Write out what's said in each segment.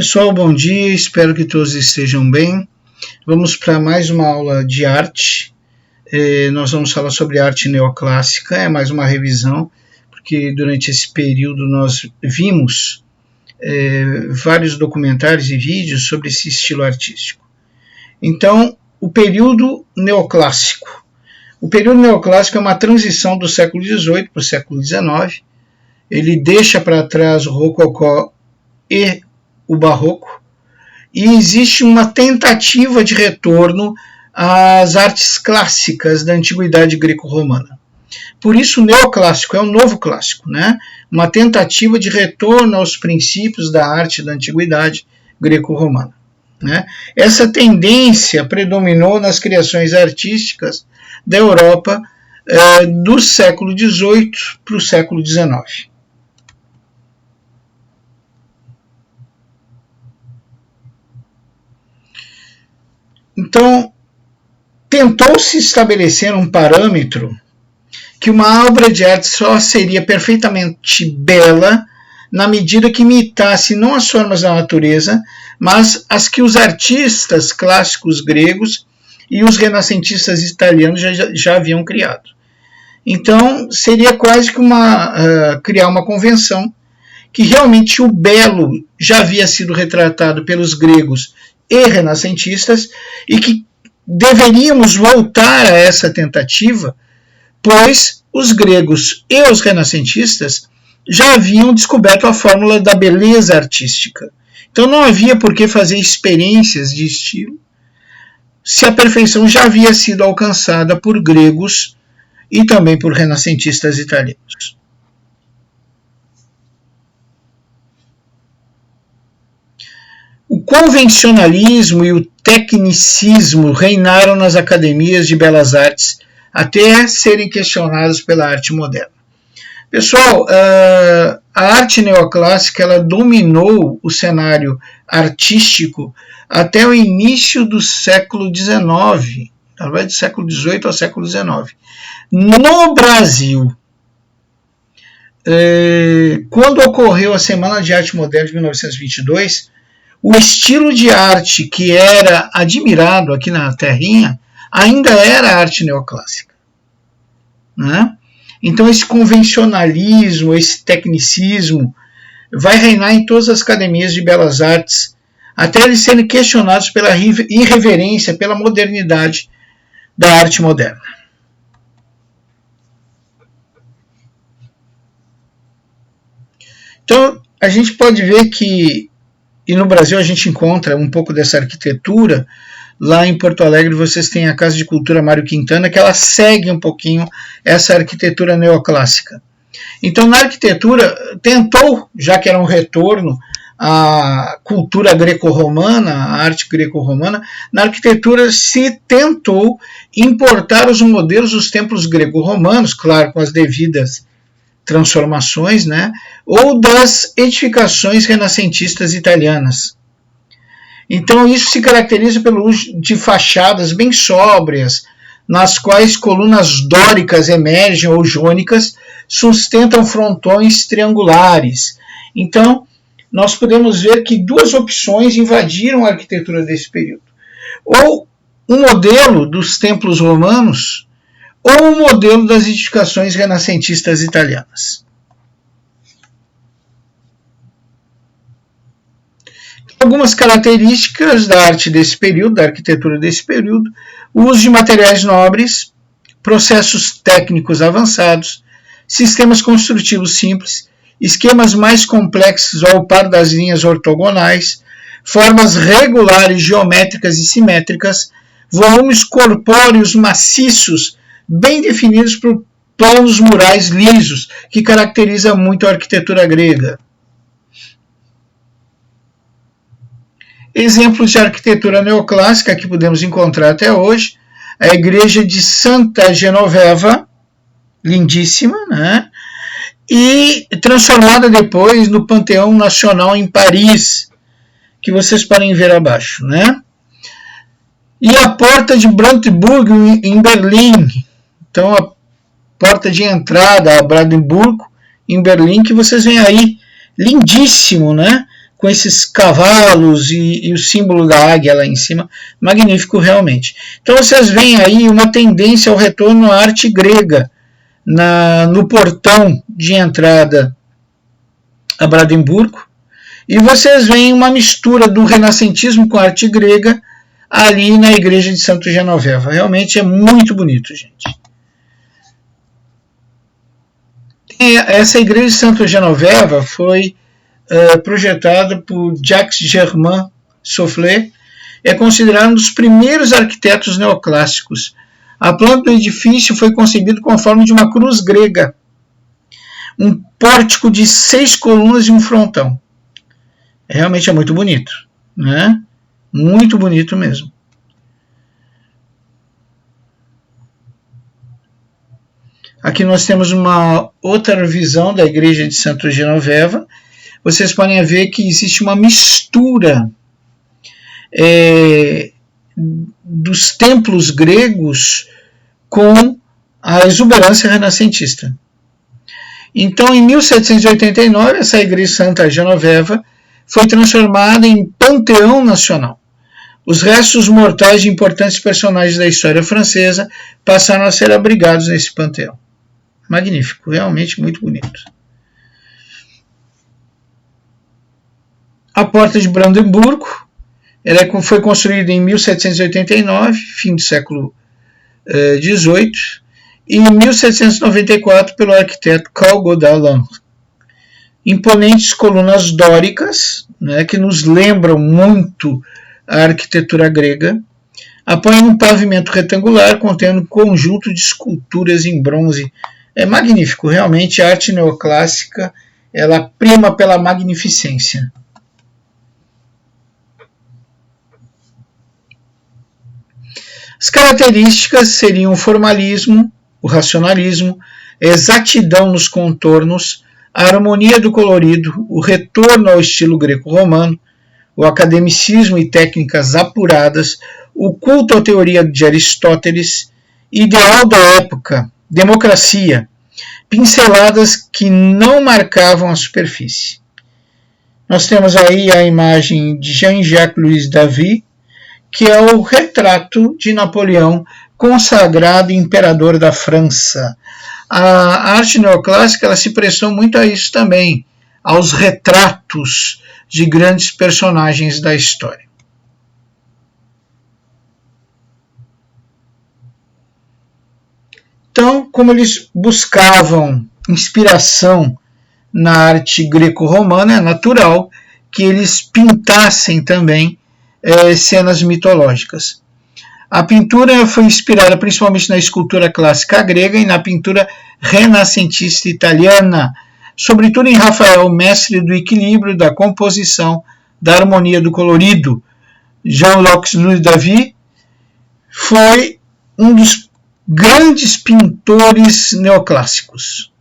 Pessoal, bom dia, espero que todos estejam bem. Vamos para mais uma aula de arte. Nós vamos falar sobre arte neoclássica, é mais uma revisão, porque durante esse período nós vimos vários documentários e vídeos sobre esse estilo artístico. Então, o período neoclássico. O período neoclássico é uma transição do século XVIII para o século XIX. Ele deixa para trás o rococó e o barroco, e existe uma tentativa de retorno às artes clássicas da antiguidade greco-romana. Por isso o neoclássico é o novo clássico, né? Uma tentativa de retorno aos princípios da arte da antiguidade greco-romana, né? Essa tendência predominou nas criações artísticas da Europa do século XVIII para o século XIX. Então, tentou-se estabelecer um parâmetro que uma obra de arte só seria perfeitamente bela na medida que imitasse não as formas da natureza, mas as que os artistas clássicos gregos e os renascentistas italianos já haviam criado. Então, seria quase que criar uma convenção que realmente o belo já havia sido retratado pelos gregos e renascentistas, e que deveríamos voltar a essa tentativa, pois os gregos e os renascentistas já haviam descoberto a fórmula da beleza artística. Então não havia por que fazer experiências de estilo, se a perfeição já havia sido alcançada por gregos e também por renascentistas italianos. O convencionalismo e o tecnicismo reinaram nas academias de belas artes até serem questionados pela arte moderna. Pessoal, a arte neoclássica ela dominou o cenário artístico até o início do século XIX, talvez do século XVIII ao século XIX. No Brasil, quando ocorreu a Semana de Arte Moderna de 1922, o estilo de arte que era admirado aqui na terrinha ainda era a arte neoclássica, né? Então esse convencionalismo, esse tecnicismo vai reinar em todas as academias de belas artes, até eles serem questionados pela irreverência, pela modernidade da arte moderna. Então a gente pode ver que e no Brasil a gente encontra um pouco dessa arquitetura. Lá em Porto Alegre vocês têm a Casa de Cultura Mário Quintana, que ela segue um pouquinho essa arquitetura neoclássica. Então na arquitetura tentou, já que era um retorno à cultura greco-romana, à arte greco-romana, na arquitetura se tentou importar os modelos dos templos greco-romanos, claro, com as devidas transformações, né? Ou das edificações renascentistas italianas. Então isso se caracteriza pelo uso de fachadas bem sóbrias, nas quais colunas dóricas emergem ou jônicas sustentam frontões triangulares. Então nós podemos ver que duas opções invadiram a arquitetura desse período. Ou um modelo dos templos romanos, ou o modelo das edificações renascentistas italianas. Algumas características da arte desse período, da arquitetura desse período: o uso de materiais nobres, processos técnicos avançados, sistemas construtivos simples, esquemas mais complexos ao par das linhas ortogonais, formas regulares, geométricas e simétricas, volumes corpóreos maciços, bem definidos por planos murais lisos, que caracteriza muito a arquitetura grega. Exemplos de arquitetura neoclássica que podemos encontrar até hoje: a igreja de Santa Genoveva, lindíssima, né? E transformada depois no Panteão Nacional em Paris, que vocês podem ver abaixo, né? E a porta de Brandenburg em Berlim. Então a porta de entrada a Brandenburg em Berlim, que vocês veem aí, lindíssimo, né? com esses cavalos e o símbolo da águia lá em cima, magnífico realmente. Então vocês veem aí uma tendência ao retorno à arte grega no portão de entrada a Brandemburgo, e vocês veem uma mistura do renascentismo com a arte grega ali na igreja de Santo Genoveva. Realmente é muito bonito, gente. Essa igreja de Santo Genoveva foi projetada por Jacques-Germain Soufflet, é considerado um dos primeiros arquitetos neoclássicos. A planta do edifício foi concebida com a forma de uma cruz grega, um pórtico de 6 colunas e um frontão. Realmente é muito bonito, né? Muito bonito mesmo. Aqui nós temos uma outra visão da igreja de Santo Genoveva. Vocês podem ver que existe uma mistura dos templos gregos com a exuberância renascentista. Então, em 1789, essa igreja de Santa Genoveva foi transformada em panteão nacional. Os restos mortais de importantes personagens da história francesa passaram a ser abrigados nesse panteão. Magnífico, realmente muito bonito. A Porta de Brandemburgo, ela foi construída em 1789, fim do século XVIII, e em 1794 pelo arquiteto Carl Godard. Imponentes colunas dóricas, né, que nos lembram muito a arquitetura grega, apoiam um pavimento retangular contendo um conjunto de esculturas em bronze. É magnífico, realmente a arte neoclássica ela prima pela magnificência. As características seriam o formalismo, o racionalismo, a exatidão nos contornos, a harmonia do colorido, o retorno ao estilo greco-romano, o academicismo e técnicas apuradas, o culto à teoria de Aristóteles, ideal da época, democracia, pinceladas que não marcavam a superfície. Nós temos aí a imagem de Jean-Jacques Louis David, que é o retrato de Napoleão, consagrado imperador da França. A arte neoclássica ela se prestou muito a isso também, aos retratos de grandes personagens da história. Então, como eles buscavam inspiração na arte greco-romana, é natural que eles pintassem também cenas mitológicas. A pintura foi inspirada principalmente na escultura clássica grega e na pintura renascentista italiana, sobretudo em Rafael, mestre do equilíbrio, da composição, da harmonia do colorido. Jean-Jacques Louis David foi um dos grandes pintores neoclássicos.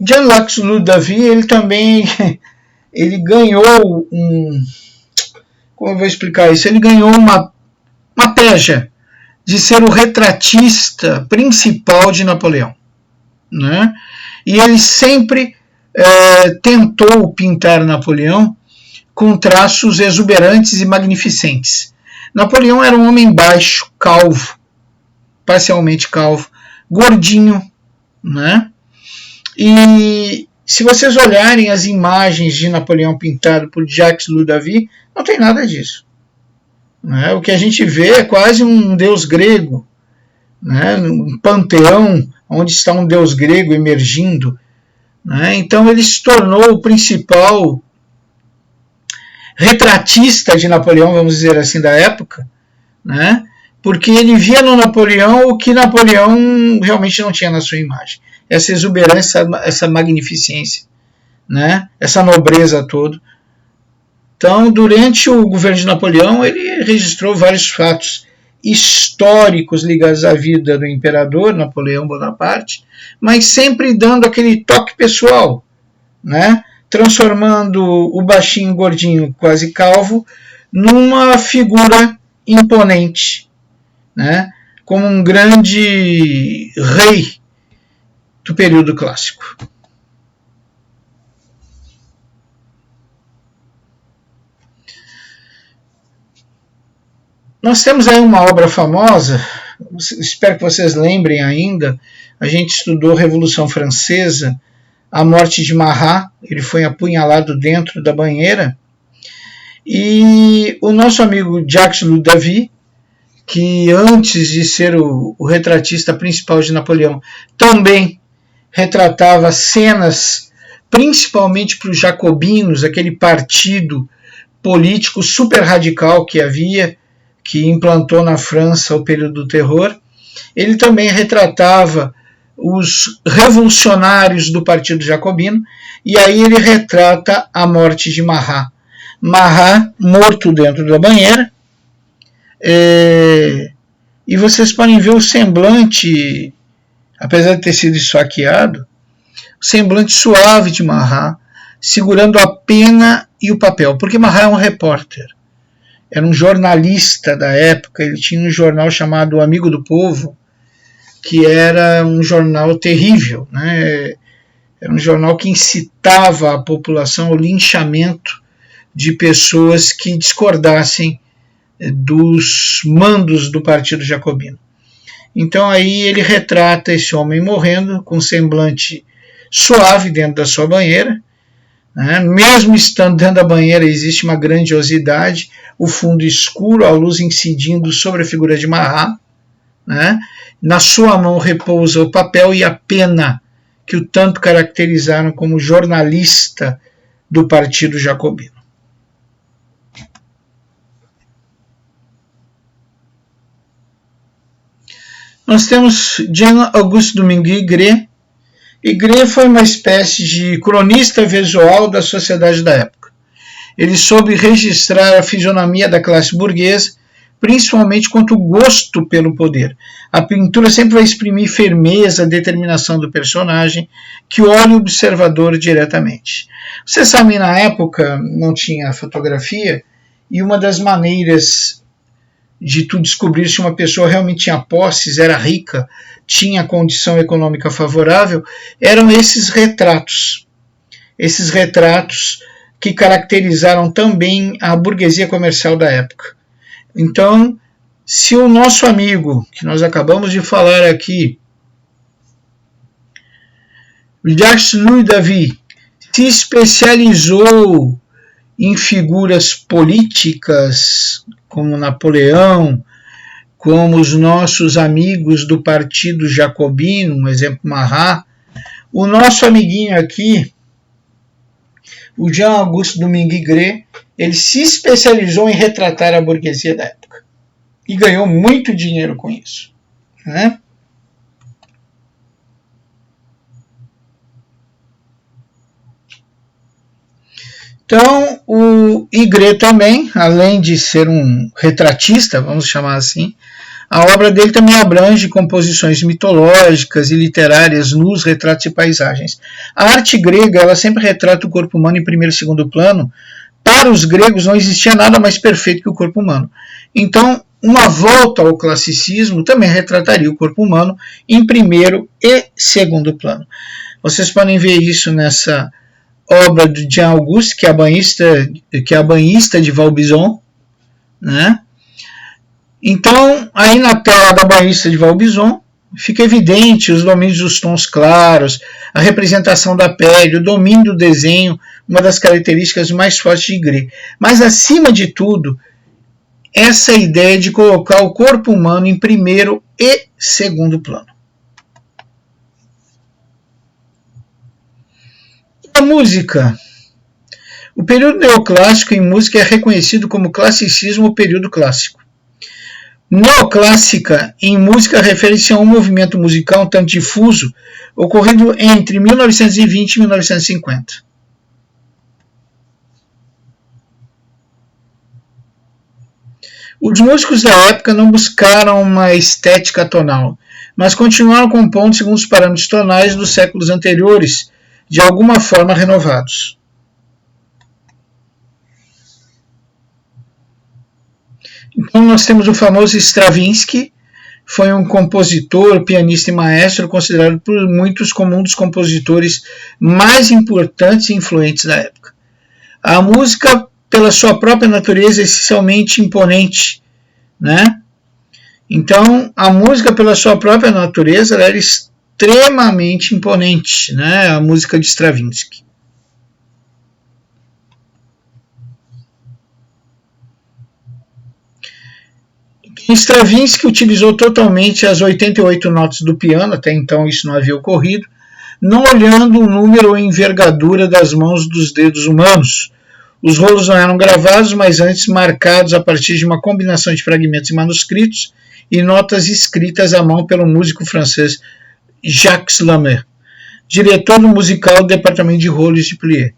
Jean-Jacques Louis David, ele também ganhou como eu vou explicar isso? Ele ganhou uma peja de ser o retratista principal de Napoleão, né? E ele sempre tentou pintar Napoleão com traços exuberantes e magnificentes. Napoleão era um homem baixo, calvo, parcialmente calvo, gordinho, né? E se vocês olharem as imagens de Napoleão pintado por Jacques Louis David, não tem nada disso. Né? O que a gente vê é quase um deus grego, né? Um panteão onde está um deus grego emergindo. Né? Então ele se tornou o principal retratista de Napoleão, vamos dizer assim, da época, né? Porque ele via no Napoleão o que Napoleão realmente não tinha na sua imagem. Essa exuberância, essa magnificência, né? Essa nobreza toda. Então, durante o governo de Napoleão, ele registrou vários fatos históricos ligados à vida do imperador Napoleão Bonaparte, mas sempre dando aquele toque pessoal, né? Transformando o baixinho gordinho quase calvo numa figura imponente, né? Como um grande rei do período clássico. Nós temos aí uma obra famosa, espero que vocês lembrem ainda, a gente estudou Revolução Francesa, a morte de Marat, ele foi apunhalado dentro da banheira, e o nosso amigo Jacques Louis David, que antes de ser o retratista principal de Napoleão, também retratava cenas, principalmente para os jacobinos, aquele partido político super radical que havia, que implantou na França o período do terror. Ele também retratava os revolucionários do Partido Jacobino, e aí ele retrata a morte de Marat. Marat morto dentro da banheira, e vocês podem ver o semblante, apesar de ter sido esfaqueado, o semblante suave de Marat, segurando a pena e o papel, porque Marat é um repórter. Era um jornalista da época, ele tinha um jornal chamado Amigo do Povo, que era um jornal terrível, né? Era um jornal que incitava a população ao linchamento de pessoas que discordassem dos mandos do Partido Jacobino. Então aí ele retrata esse homem morrendo com semblante suave dentro da sua banheira, né? Mesmo estando dentro da banheira existe uma grandiosidade, o fundo escuro, a luz incidindo sobre a figura de Marat, né? Na sua mão repousa o papel e a pena que o tanto caracterizaram como jornalista do Partido Jacobino. Nós temos Jean-Auguste Domingue Aigret foi uma espécie de cronista visual da sociedade da época. Ele soube registrar a fisionomia da classe burguesa, principalmente quanto ao gosto pelo poder. A pintura sempre vai exprimir firmeza, determinação do personagem, que olha o observador diretamente. Você sabe, na época não tinha fotografia, e uma das maneiras de tu descobrir se uma pessoa realmente tinha posses, era rica, tinha condição econômica favorável, eram esses retratos. Esses retratos que caracterizaram também a burguesia comercial da época. Então, se o nosso amigo, que nós acabamos de falar aqui, Jacques Louis David, se especializou em figuras políticas, como Napoleão, como os nossos amigos do Partido Jacobino, um exemplo Marat, o nosso amiguinho aqui, o Jean-Auguste Domingue Aigret, ele se especializou em retratar a burguesia da época e ganhou muito dinheiro com isso, né? Então, o Aigret também, além de ser um retratista, vamos chamar assim, a obra dele também abrange composições mitológicas e literárias, nus, retratos e paisagens. A arte grega, ela sempre retrata o corpo humano em primeiro e segundo plano. Para os gregos não existia nada mais perfeito que o corpo humano. Então, uma volta ao classicismo também retrataria o corpo humano em primeiro e segundo plano. Vocês podem ver isso nessa obra de Jean-Auguste, que é a banhista de Valbizon, né? Então, aí na tela da banhista de Valbizon, fica evidente os domínios dos tons claros, a representação da pele, o domínio do desenho, uma das características mais fortes de Aigret. Mas, acima de tudo, essa ideia de colocar o corpo humano em primeiro e segundo plano. A música. O período neoclássico em música é reconhecido como classicismo ou período clássico. Neoclássica em música refere-se a um movimento musical um tanto difuso ocorrido entre 1920 e 1950. Os músicos da época não buscaram uma estética tonal, mas continuaram compondo segundo os parâmetros tonais dos séculos anteriores, de alguma forma renovados. Então nós temos o famoso Stravinsky, foi um compositor, pianista e maestro considerado por muitos como um dos compositores mais importantes e influentes da época. A música, pela sua própria natureza, é essencialmente imponente, né? Então, a música, pela sua própria natureza, ela era extremamente imponente, né? A música de Stravinsky. Stravinsky utilizou totalmente as 88 notas do piano, até então isso não havia ocorrido, não olhando o número ou envergadura das mãos dos dedos humanos. Os rolos não eram gravados, mas antes marcados a partir de uma combinação de fragmentos e manuscritos e notas escritas à mão pelo músico francês Jacques Lamer, diretor do musical do departamento de rolos de Plié.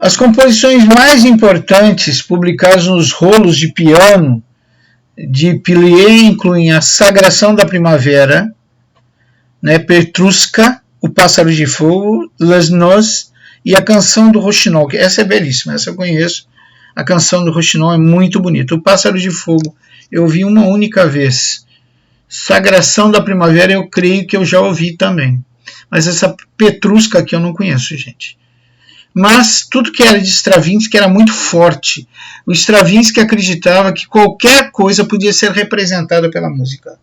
As composições mais importantes publicadas nos rolos de piano de Plié incluem a Sagração da Primavera, né, Petrushka, O Pássaro de Fogo, Les Noces e a Canção do Rouxinol. Essa é belíssima, essa eu conheço. A Canção do Rouxinol é muito bonita. O Pássaro de Fogo eu vi uma única vez. Sagração da Primavera eu creio que eu já ouvi também. Mas essa Petrushka aqui eu não conheço, gente. Mas tudo que era de Stravinsky era muito forte. O Stravinsky acreditava que qualquer coisa podia ser representada pela música.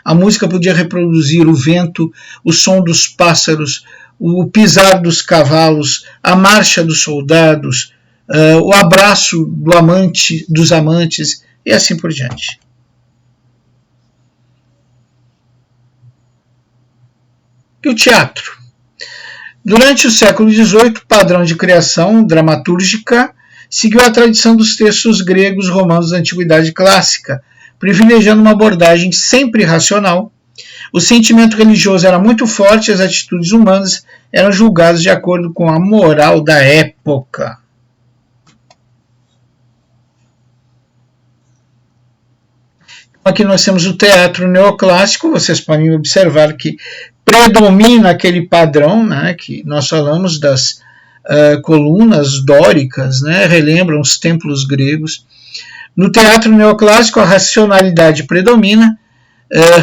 A música podia reproduzir o vento, o som dos pássaros, o pisar dos cavalos, a marcha dos soldados, o abraço do amante, dos amantes e assim por diante. E o teatro? Durante o século XVIII, o padrão de criação dramatúrgica seguiu a tradição dos textos gregos romanos da Antiguidade Clássica, privilegiando uma abordagem sempre racional. O sentimento religioso era muito forte e as atitudes humanas eram julgadas de acordo com a moral da época. Aqui nós temos o teatro neoclássico, vocês podem observar que predomina aquele padrão, né, que nós falamos das colunas dóricas, né, relembram os templos gregos. No teatro neoclássico, a racionalidade predomina,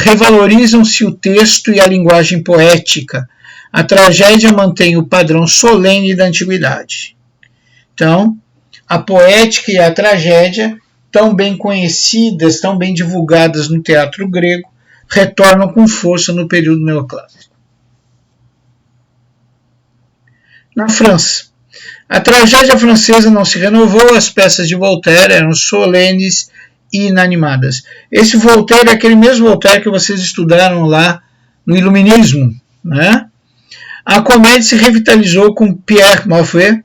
revalorizam-se o texto e a linguagem poética. A tragédia mantém o padrão solene da antiguidade. Então, a poética e a tragédia, tão bem conhecidas, tão bem divulgadas no teatro grego, retornam com força no período neoclássico. Na França, a tragédia francesa não se renovou, as peças de Voltaire eram solenes e inanimadas. Esse Voltaire é aquele mesmo Voltaire que vocês estudaram lá no Iluminismo, né? A comédia se revitalizou com Pierre Maffei,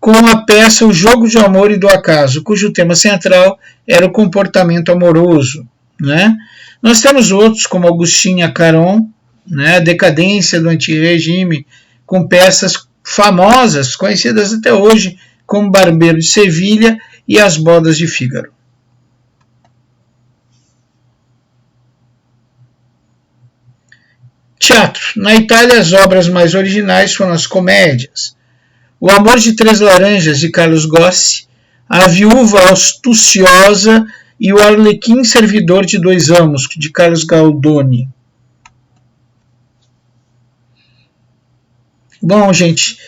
com a peça O Jogo de Amor e do Acaso, cujo tema central era o comportamento amoroso, né? Nós temos outros, como Agustin Caron, né, a decadência do antirregime, com peças famosas, conhecidas até hoje, como Barbeiro de Sevilha e As Bodas de Fígaro. Teatro. Na Itália, as obras mais originais foram as comédias. O Amor de Três Laranjas, de Carlos Gossi, A Viúva Astuciosa e O Arlequim Servidor de Dois Amos, de Carlos Goldoni. Bom, gente,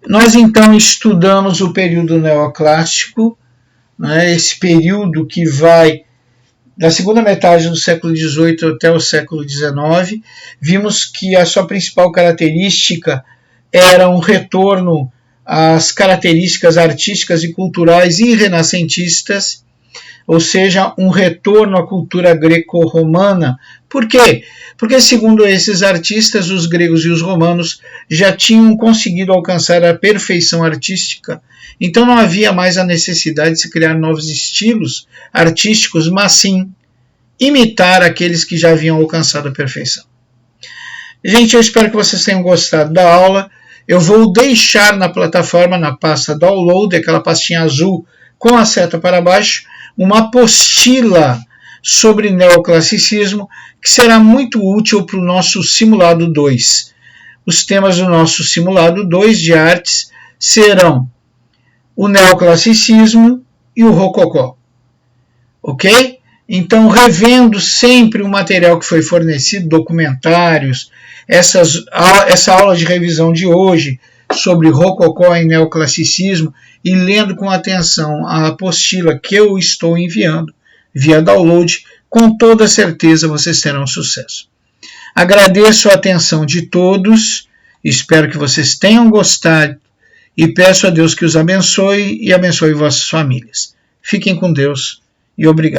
nós então estudamos o período neoclássico, né, esse período que vai da segunda metade do século XVIII até o século XIX. Vimos que a sua principal característica era um retorno às características artísticas e culturais e renascentistas, ou seja, um retorno à cultura greco-romana. Por quê? Porque, segundo esses artistas, os gregos e os romanos já tinham conseguido alcançar a perfeição artística, então não havia mais a necessidade de se criar novos estilos artísticos, mas sim imitar aqueles que já haviam alcançado a perfeição. Gente, eu espero que vocês tenham gostado da aula. Eu vou deixar na plataforma, na pasta Download, aquela pastinha azul com a seta para baixo, uma apostila sobre neoclassicismo, que será muito útil para o nosso simulado 2. Os temas do nosso simulado 2 de artes serão o neoclassicismo e o rococó. Ok? Então, revendo sempre o material que foi fornecido, documentários, essa aula de revisão de hoje sobre rococó e neoclassicismo, e lendo com atenção a apostila que eu estou enviando via download, com toda certeza vocês terão sucesso. Agradeço a atenção de todos, espero que vocês tenham gostado e peço a Deus que os abençoe e abençoe vossas famílias. Fiquem com Deus e obrigado.